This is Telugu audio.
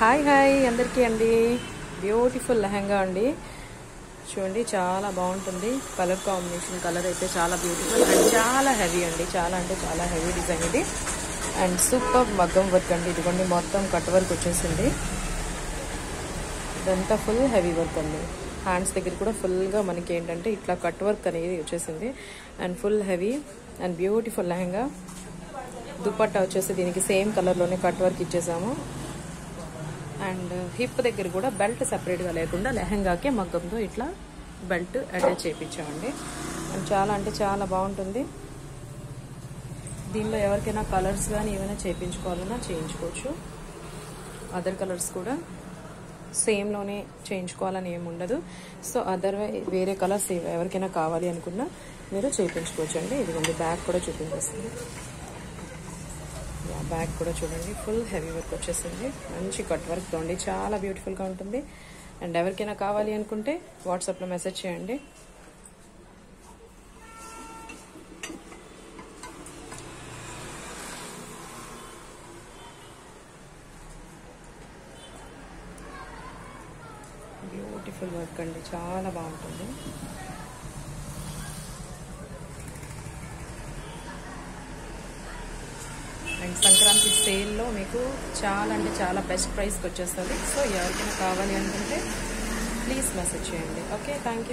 హాయ్ అందరికీ అండి. బ్యూటిఫుల్ లెహంగా అండి. చూడండి, చాలా బాగుంటుంది. కలర్ కాంబినేషన్, కలర్ అయితే చాలా బ్యూటిఫుల్ అండ్ చాలా హెవీ అండి. చాలా అంటే చాలా హెవీ డిజైన్ ఇది. అండ్ సూపర్ మగ్గం వర్క్ అండి. ఇదిగోండి, మొత్తం కట్ వర్క్ వచ్చేసింది. ఇదంతా ఫుల్ హెవీ వర్క్ అండి. హ్యాండ్స్ దగ్గర కూడా ఫుల్గా మనకి ఏంటంటే ఇట్లా కట్ వర్క్ అనేది వచ్చేసింది. And full heavy and beautiful lehenga. Dupatta వచ్చేసి దీనికి సేమ్ కలర్లోనే కట్ వర్క్ ఇచ్చేసాము. అండ్ హిప్ దగ్గర కూడా బెల్ట్ సెపరేట్గా లేకుండా లెహంగాకే మగ్గంతో ఇట్లా బెల్ట్ అటాచ్ చేయించామండి. అండ్ చాలా అంటే చాలా బాగుంటుంది. దీనిలో ఎవరికైనా కలర్స్ కానీ ఏమైనా చేయించుకోవాలన్నా చేయించుకోవచ్చు. అదర్ కలర్స్ కూడా సేమ్లోనే చేయించుకోవాలని ఏమి ఉండదు. సో వేరే కలర్స్ ఎవరికైనా కావాలి అనుకున్నా మీరు చేయించుకోవచ్చు అండి. ఇదిగోండి, బ్యాక్ కూడా చూపించేస్తుంది. బ్యాక్ కూడా చూడండి, ఫుల్ హెవీ వర్క్ వచ్చేసింది. మంచి కట్ వర్క్ తోండి, చాలా బ్యూటిఫుల్గా ఉంటుంది. అండ్ ఎవరికైనా కావాలి అనుకుంటే వాట్సాప్లో మెసేజ్ చేయండి. బ్యూటిఫుల్ వర్క్ అండి, చాలా బాగుంటుంది. అండ్ సంక్రాంతి సేల్లో మీకు చాలా అంటే చాలా బెస్ట్ ప్రైస్కి వచ్చేస్తుంది. సో ఎవరికైనా కావాలి అనుకుంటే ప్లీజ్ మెసేజ్ చేయండి. Okay, thank you.